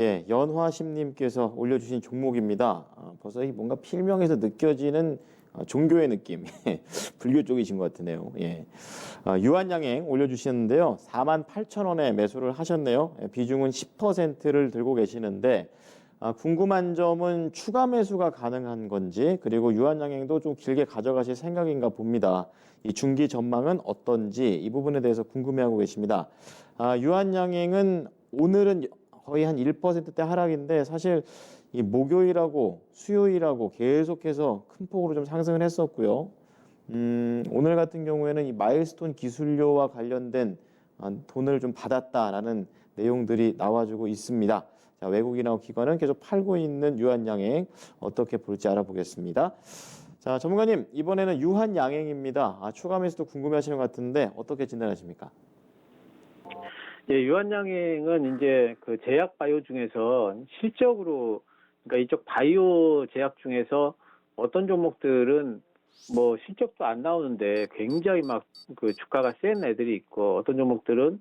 예, 연화심님께서 올려주신 종목입니다. 벌써 이 뭔가 필명에서 느껴지는 종교의 느낌. 불교 쪽이신 것 같으네요. 예. 유한양행 올려주셨는데요. 48,000원에 매수를 하셨네요. 예, 비중은 10%를 들고 계시는데, 궁금한 점은 추가 매수가 가능한 건지, 그리고 유한양행도 좀 길게 가져가실 생각인가 봅니다. 이 중기 전망은 어떤지 이 부분에 대해서 궁금해하고 계십니다. 유한양행은 오늘은 거의 한 1%대 하락인데 사실 이 목요일하고 수요일하고 계속해서 큰 폭으로 좀 상승을 했었고요. 오늘 같은 경우에는 이 마일스톤 기술료와 관련된 돈을 좀 받았다라는 내용들이 나와주고 있습니다. 자, 외국인하고 기관은 계속 팔고 있는 유한양행 어떻게 볼지 알아보겠습니다. 자, 전문가님 이번에는 유한양행입니다. 추가 매수도 궁금해하시는 것 같은데 어떻게 진단하십니까? 예, 유한양행은 이제 그 제약 바이오 중에서 실적으로, 그러니까 이쪽 바이오 제약 중에서 어떤 종목들은 뭐 실적도 안 나오는데 굉장히 막 그 주가가 센 애들이 있고, 어떤 종목들은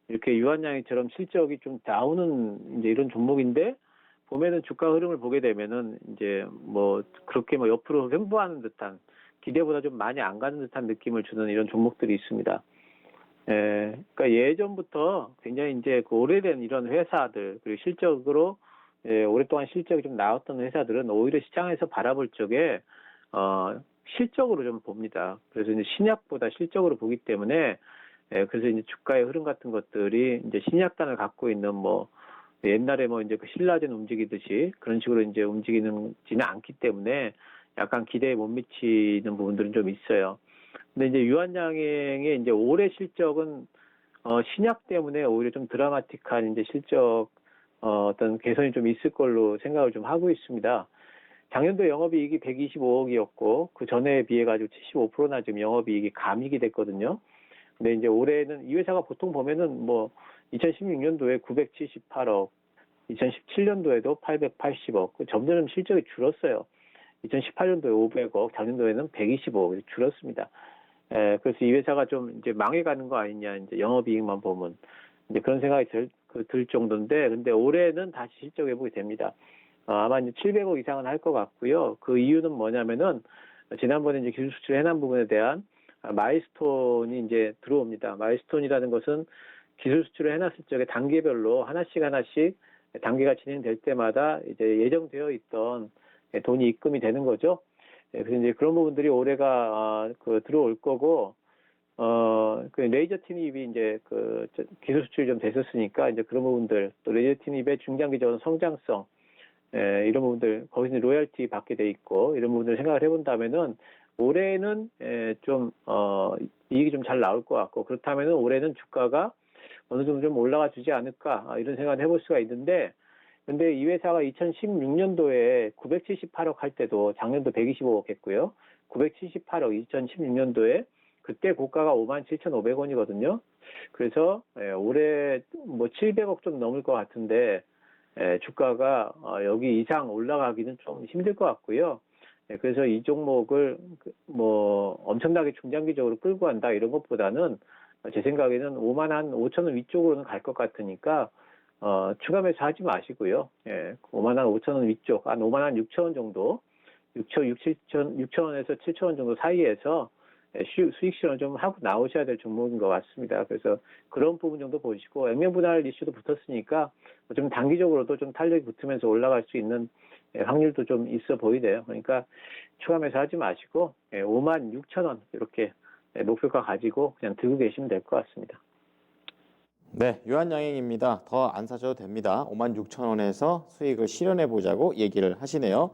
이렇게 유한양행처럼 실적이 좀 나오는 이제 이런 종목인데, 보면은 주가 흐름을 보게 되면은 이제 뭐 그렇게 뭐 옆으로 횡보하는 듯한, 기대보다 좀 많이 안 가는 듯한 느낌을 주는 이런 종목들이 있습니다. 예, 그러니까 예전부터 굉장히 이제 그 오래된 이런 회사들, 그리고 실적으로, 오랫동안 실적이 좀 나왔던 회사들은 오히려 시장에서 바라볼 적에, 실적으로 좀 봅니다. 그래서 이제 신약보다 실적으로 보기 때문에, 그래서 이제 주가의 흐름 같은 것들이 이제 신약단을 갖고 있는 뭐, 옛날에 뭐 이제 그 신라젠 움직이듯이 그런 식으로 이제 움직이지는 않기 때문에 약간 기대에 못 미치는 부분들은 좀 있어요. 근데 이제 유한양행의 이제 올해 실적은 신약 때문에 오히려 좀 드라마틱한 이제 실적 어떤 개선이 좀 있을 걸로 생각을 좀 하고 있습니다. 작년도 영업이익이 125억이었고 그 전에 비해 가지고 75%나 지금 영업이익이 감익이 됐거든요. 근데 이제 올해는 이 회사가 보통 보면은 뭐 2016년도에 978억, 2017년도에도 880억, 점점 실적이 줄었어요. 2018년도에 500억, 작년도에는 125억 줄었습니다. 그래서 이 회사가 좀 이제 망해가는 거 아니냐, 이제 영업이익만 보면. 이제 그런 생각이 들 정도인데, 근데 올해는 다시 실적 회복이 됩니다. 아마 이제 700억 이상은 할 것 같고요. 그 이유는 뭐냐면은, 지난번에 이제 기술 수출 해난 부분에 대한 마일스톤이 이제 들어옵니다. 마일스톤이라는 것은 기술 수출을 해놨을 적에 단계별로 하나씩 단계가 진행될 때마다 이제 예정되어 있던 돈이 입금이 되는 거죠. 그래서 이제 그런 부분들이 올해가 들어올 거고, 그 레이저 티닙이 이제 그 기술 수출이 좀 됐었으니까 이제 그런 부분들, 또 레이저 티닙의 중장기적인 성장성, 이런 부분들, 거기서 로열티 받게 돼 있고, 이런 부분들 생각을 해본다면은 올해는 좀 이익이 좀 잘 나올 것 같고, 그렇다면은 올해는 주가가 어느 정도 좀 올라가 주지 않을까, 이런 생각을 해볼 수가 있는데, 근데 이 회사가 2016년도에 978억 할 때도 작년도 125억 했고요. 978억 2016년도에 그때 고가가 57,500원이거든요. 그래서 올해 뭐 700억 좀 넘을 것 같은데 주가가 여기 이상 올라가기는 좀 힘들 것 같고요. 그래서 이 종목을 뭐 엄청나게 중장기적으로 끌고 간다 이런 것보다는 제 생각에는 5만 한 5천 원 위쪽으로는 갈 것 같으니까 추가 매수 하지 마시고요. 5만 한 5천 원 위쪽, 한 5만 한 6천 원 정도, 6천 원에서 7천 원 정도 사이에서 수익 실현 좀 하고 나오셔야 될 종목인 것 같습니다. 그래서 그런 부분 정도 보시고, 액면 분할 이슈도 붙었으니까 좀 단기적으로도 좀 탄력이 붙으면서 올라갈 수 있는 확률도 좀 있어 보이네요. 그러니까 추가 매수 하지 마시고 5만 6천 원 이렇게 목표가 가지고 그냥 들고 계시면 될 것 같습니다. 네, 유한양행입니다. 더 안 사셔도 됩니다. 56,000원에서 수익을 실현해 보자고 얘기를 하시네요.